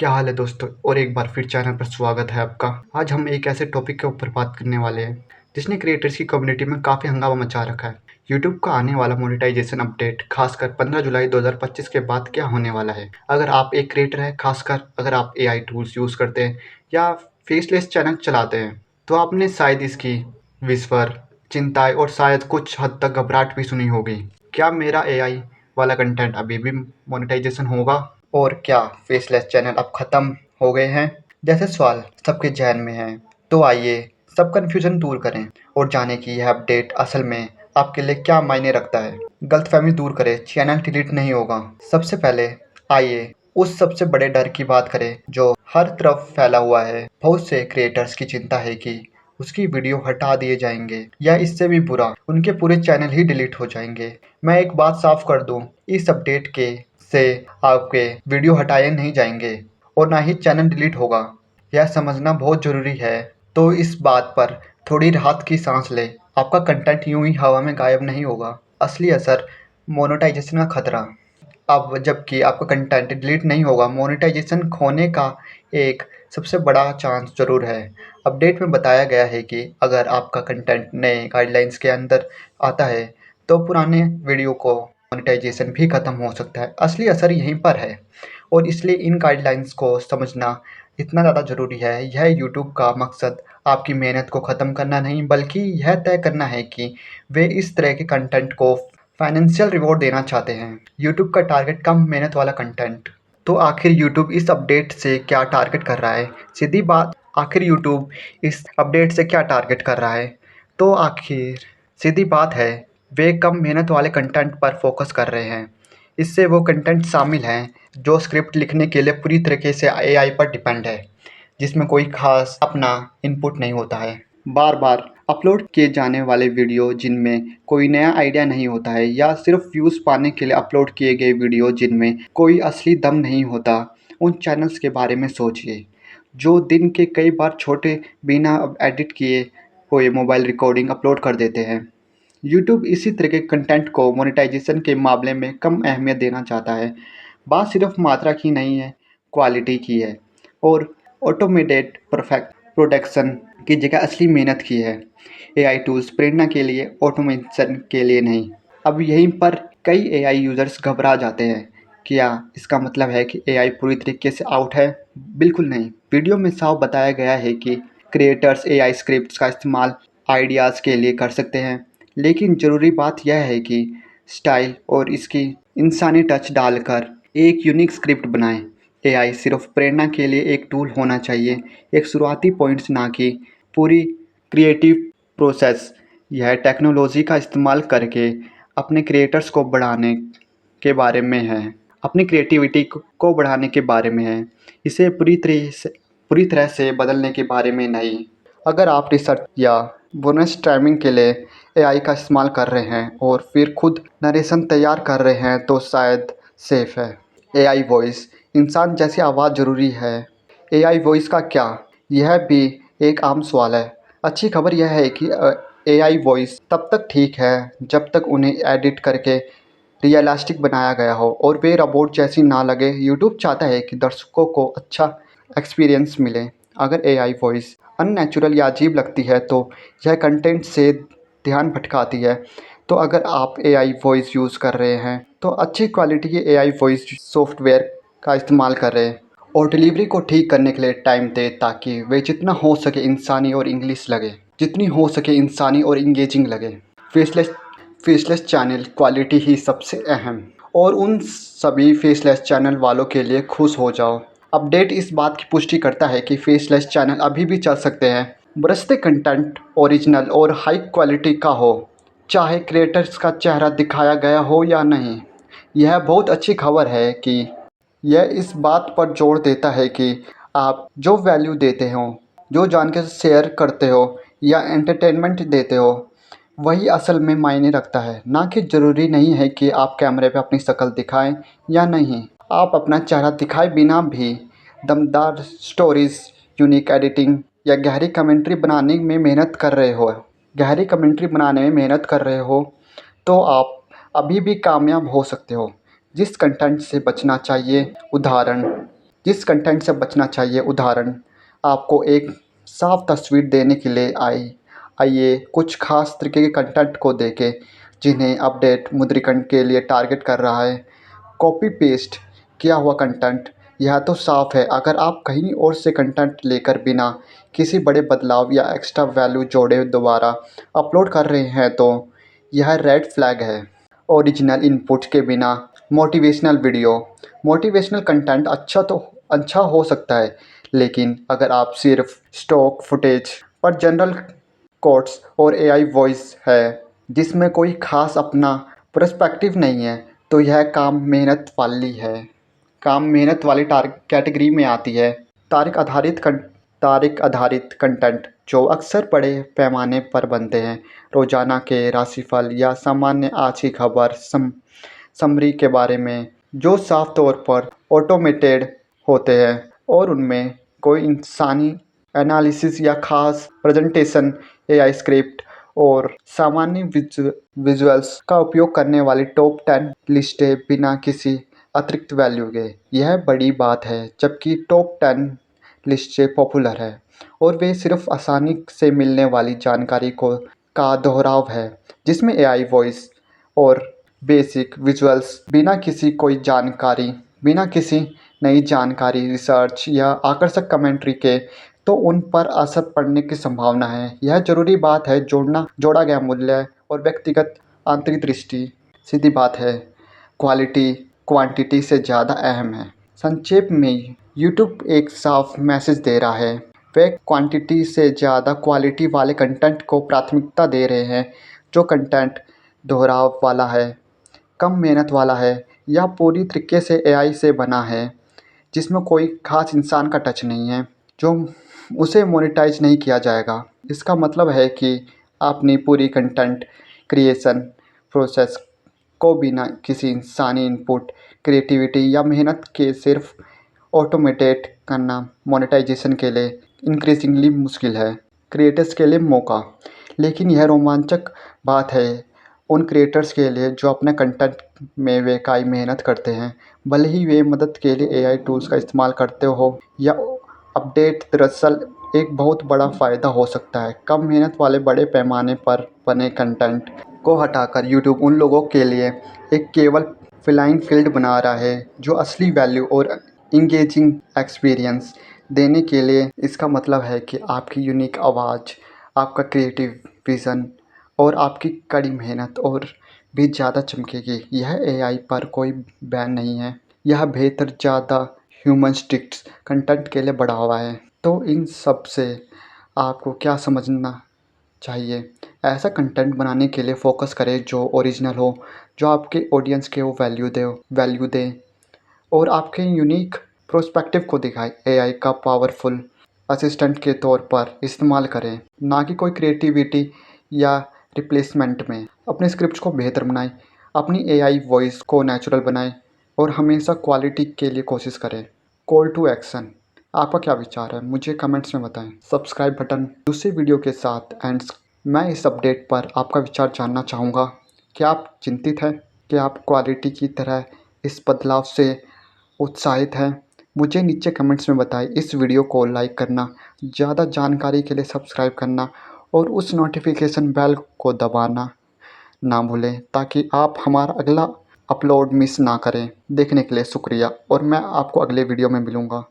क्या हाल है दोस्तों। और एक बार फिर चैनल पर स्वागत है आपका। आज हम एक ऐसे टॉपिक के ऊपर बात करने वाले हैं जिसने क्रिएटर्स की कम्युनिटी में काफ़ी हंगामा मचा रखा है। यूट्यूब का आने वाला मोनेटाइजेशन अपडेट, खासकर 15 जुलाई 2025 के बाद क्या होने वाला है। अगर आप एक क्रिएटर है, खासकर अगर आप एआई टूल्स यूज़ करते हैं या फेसलेस चैनल चलाते हैं, तो आपने शायद इसकी विस्फर, चिंताएं और शायद कुछ हद तक घबराहट भी सुनी होगी। क्या मेरा एआई वाला कंटेंट अभी भी मोनेटाइजेशन होगा, और क्या फेसलेस चैनल अब खत्म हो गए हैं, जैसे सवाल सबके जहन में है। तो आइए सब कन्फ्यूजन दूर करें और जानें कि यह अपडेट असल में आपके लिए क्या मायने रखता है। गलतफहमी दूर करें, चैनल डिलीट नहीं होगा। सबसे पहले आइए उस सबसे बड़े डर की बात करें जो हर तरफ फैला हुआ है। बहुत से क्रिएटर्स की चिंता है कि उसकी वीडियो हटा दिए जाएंगे या इससे भी बुरा, उनके पूरे चैनल ही डिलीट हो जाएंगे। मैं एक बात साफ कर दूं, इस अपडेट के से आपके वीडियो हटाए नहीं जाएंगे और ना ही चैनल डिलीट होगा। यह समझना बहुत ज़रूरी है। तो इस बात पर थोड़ी राहत की सांस ले। आपका कंटेंट यूं ही हवा में गायब नहीं होगा। असली असर, मोनेटाइजेशन का खतरा। अब जबकि आपका कंटेंट डिलीट नहीं होगा, मोनेटाइजेशन खोने का एक सबसे बड़ा चांस ज़रूर है। अपडेट में बताया गया है कि अगर आपका कंटेंट नए गाइडलाइंस के अंदर आता है तो पुराने वीडियो को मोनेटाइजेशन भी ख़त्म हो सकता है। असली असर यहीं पर है और इसलिए इन गाइडलाइंस को समझना इतना ज़्यादा ज़रूरी है। यह यूट्यूब का मकसद आपकी मेहनत को ख़त्म करना नहीं, बल्कि यह तय करना है कि वे इस तरह के कंटेंट को फाइनेंशियल रिवॉर्ड देना चाहते हैं। यूट्यूब का टारगेट कम मेहनत वाला कंटेंट। तो आखिर यूट्यूब इस अपडेट से क्या टारगेट कर रहा है? सीधी बात, आखिर यूट्यूब इस अपडेट से क्या टारगेट कर रहा है? तो आखिर सीधी बात है, वे कम मेहनत वाले कंटेंट पर फोकस कर रहे हैं। इससे वो कंटेंट शामिल हैं जो स्क्रिप्ट लिखने के लिए पूरी तरीके से एआई पर डिपेंड है, जिसमें कोई खास अपना इनपुट नहीं होता है। बार बार अपलोड किए जाने वाले वीडियो जिनमें कोई नया आइडिया नहीं होता है, या सिर्फ व्यूज़ पाने के लिए अपलोड किए गए वीडियो जिनमें कोई असली दम नहीं होता, उन चैनल्स के बारे में सोचिए जो दिन के कई बार छोटे बिना एडिट किए हुए मोबाइल रिकॉर्डिंग अपलोड कर देते हैं। यूट्यूब इसी तरह के कंटेंट को मोनेटाइजेशन के मामले में कम अहमियत देना चाहता है। बात सिर्फ मात्रा की नहीं है, क्वालिटी की है, और ऑटोमेटेड परफेक्ट प्रोडक्शन की जगह असली मेहनत की है। एआई टूल्स प्रेरणा के लिए, ऑटोमेशन के लिए नहीं। अब यहीं पर कई एआई यूज़र्स घबरा जाते हैं। क्या इसका मतलब है कि एआई पूरी तरीके से आउट है? बिल्कुल नहीं। वीडियो में साफ बताया गया है कि क्रिएटर्स एआई स्क्रिप्ट्स का इस्तेमाल आइडियाज़ के लिए कर सकते हैं, लेकिन ज़रूरी बात यह है कि स्टाइल और इसकी इंसानी टच डालकर एक यूनिक स्क्रिप्ट बनाएं। एआई सिर्फ प्रेरणा के लिए एक टूल होना चाहिए, एक शुरुआती पॉइंट्स, ना कि पूरी क्रिएटिव प्रोसेस। यह टेक्नोलॉजी का इस्तेमाल करके अपने क्रिएटर्स को बढ़ाने के बारे में है, अपनी क्रिएटिविटी को बढ़ाने के बारे में है। इसे पूरी तरह से बदलने के बारे में नहीं। अगर आप रिसर्च या बोनस टाइमिंग के लिए एआई का इस्तेमाल कर रहे हैं और फिर खुद नरेशन तैयार कर रहे हैं तो शायद सेफ है। एआई वॉइस, इंसान जैसी आवाज़ ज़रूरी है। एआई वॉइस का क्या? यह भी एक आम सवाल है। अच्छी खबर यह है कि एआई वॉइस तब तक ठीक है जब तक उन्हें एडिट करके रियलिस्टिक बनाया गया हो और वे रोबोट जैसी ना लगे। यूट्यूब चाहता है कि दर्शकों को अच्छा एक्सपीरियंस मिले। अगर एआई वॉइस अननेचुरल या अजीब लगती है तो यह कंटेंट से ध्यान भटकाती है। तो अगर आप एआई वॉइस यूज़ कर रहे हैं तो अच्छी क्वालिटी के एआई वॉइस सॉफ्टवेयर का इस्तेमाल करें और डिलीवरी को ठीक करने के लिए टाइम दें, ताकि वे जितना हो सके इंसानी और इंग्लिश लगे, जितनी हो सके इंसानी और इंगेजिंग लगे। फेसलेस फेसलेस चैनल क्वालिटी ही सबसे अहम, और उन सभी फेसलेस चैनल वालों के लिए खुश हो जाओ। अपडेट इस बात की पुष्टि करता है कि फेसलेस चैनल अभी भी चल सकते हैं, बशर्ते कंटेंट ओरिजिनल और हाई क्वालिटी का हो, चाहे क्रिएटर्स का चेहरा दिखाया गया हो या नहीं। यह बहुत अच्छी खबर है कि यह इस बात पर जोर देता है कि आप जो वैल्यू देते हो, जो जानकारी शेयर करते हो या एंटरटेनमेंट देते हो, वही असल में मायने रखता है। ना कि ज़रूरी नहीं है कि आप कैमरे पे अपनी शक्ल दिखाएं या नहीं। आप अपना चेहरा दिखाए बिना भी दमदार स्टोरीज़, यूनिक एडिटिंग या गहरी कमेंट्री बनाने में मेहनत कर रहे हो तो आप अभी भी कामयाब हो सकते हो। जिस कंटेंट से बचना चाहिए, उदाहरण जिस कंटेंट से बचना चाहिए, उदाहरण आपको एक साफ तस्वीर देने के लिए आइए कुछ खास तरीके के कंटेंट को देखें जिन्हें अपडेट मुद्रीकरण के लिए टारगेट कर रहा है। कॉपी पेस्ट किया हुआ कंटेंट, यह तो साफ है। अगर आप कहीं और से कंटेंट लेकर बिना किसी बड़े बदलाव या एक्स्ट्रा वैल्यू जोड़े दोबारा अपलोड कर रहे हैं तो यह रेड फ्लैग है। ओरिजिनल इनपुट के बिना मोटिवेशनल वीडियो, मोटिवेशनल कंटेंट अच्छा हो सकता है, लेकिन अगर आप सिर्फ स्टॉक फुटेज पर जनरल कोट्स और एआई वॉइस है जिसमें कोई खास अपना पर्सपेक्टिव नहीं है, तो यह काम मेहनत वाली कैटेगरी में आती है। तारीख आधारित कंटेंट जो अक्सर बड़े पैमाने पर बनते हैं, रोजाना के राशिफल या सामान्य आज की खबर समरी के बारे में, जो साफ तौर पर ऑटोमेटेड होते हैं और उनमें कोई इंसानी एनालिसिस या खास प्रेजेंटेशन, एआई स्क्रिप्ट और सामान्य विजुअल्स का उपयोग करने वाली टॉप 10 लिस्टें बिना किसी अतिरिक्त वैल्यू के। यह बड़ी बात है जबकि टॉप 10 लिस्टें पॉपुलर है और वे सिर्फ आसानी से मिलने वाली जानकारी का दोहराव है, जिसमें एआई वॉइस और बेसिक विजुअल्स बिना किसी नई जानकारी, रिसर्च या आकर्षक कमेंट्री के, तो उन पर असर पड़ने की संभावना है। यह जरूरी बात है। जोड़ा गया मूल्य और व्यक्तिगत आंतरिक दृष्टि, सीधी बात है, क्वालिटी क्वांटिटी से ज़्यादा अहम है। संक्षेप में, यूट्यूब एक साफ मैसेज दे रहा है, वे क्वांटिटी से ज़्यादा क्वालिटी वाले कंटेंट को प्राथमिकता दे रहे हैं। जो कंटेंट दोहराव वाला है, कम मेहनत वाला है या पूरी तरीके से एआई से बना है, जिसमें कोई खास इंसान का टच नहीं है, जो उसे मोनेटाइज नहीं किया जाएगा। इसका मतलब है कि अपनी पूरी कंटेंट क्रिएशन प्रोसेस को बिना किसी इंसानी इनपुट, क्रिएटिविटी या मेहनत के सिर्फ ऑटोमेटेड करना मोनेटाइजेशन के लिए इंक्रीजिंगली मुश्किल है। क्रिएटर्स के लिए मौका, लेकिन यह रोमांचक बात है उन क्रिएटर्स के लिए जो अपने कंटेंट में बेकाई मेहनत करते हैं, भले ही वे मदद के लिए एआई टूल्स का इस्तेमाल करते हो या अपडेट। दरअसल एक बहुत बड़ा फ़ायदा हो सकता है कम मेहनत वाले बड़े पैमाने पर बने कंटेंट को हटाकर यूट्यूब उन लोगों के लिए एक केवल फ्लाइंग फील्ड बना रहा है जो असली वैल्यू और इंगेजिंग एक्सपीरियंस देने के लिए। इसका मतलब है कि आपकी यूनिक आवाज़, आपका क्रिएटिव विज़न और आपकी कड़ी मेहनत और भी ज़्यादा चमकेगी। यह एआई पर कोई बैन नहीं है, यह बेहतर, ज़्यादा ह्यूमनिस्टिक कंटेंट के लिए बढ़ावा है। तो इन सब से आपको क्या समझना चाहिए? ऐसा कंटेंट बनाने के लिए फोकस करें जो ओरिजिनल हो, जो आपके ऑडियंस के वो वैल्यू दे और आपके यूनिक प्रोस्पेक्टिव को दिखाए। एआई का पावरफुल असिस्टेंट के तौर पर इस्तेमाल करें, ना कि कोई क्रिएटिविटी या रिप्लेसमेंट में। अपने स्क्रिप्ट को बेहतर बनाएं, अपनी एआई वॉइस को नेचुरल बनाएं और हमेशा क्वालिटी के लिए कोशिश करें। कॉल टू एक्शन, आपका क्या विचार है? मुझे कमेंट्स में बताएं। सब्सक्राइब बटन दूसरे वीडियो के साथ एंड मैं इस अपडेट पर आपका विचार जानना चाहूँगा। क्या आप चिंतित हैं? क्या आप क्वालिटी की तरह इस बदलाव से उत्साहित हैं? मुझे नीचे कमेंट्स में बताएं। इस वीडियो को लाइक करना, ज़्यादा जानकारी के लिए सब्सक्राइब करना और उस नोटिफिकेशन बेल को दबाना ना भूलें ताकि आप हमारा अगला अपलोड मिस ना करें। देखने के लिए शुक्रिया और मैं आपको अगले वीडियो में मिलूँगा।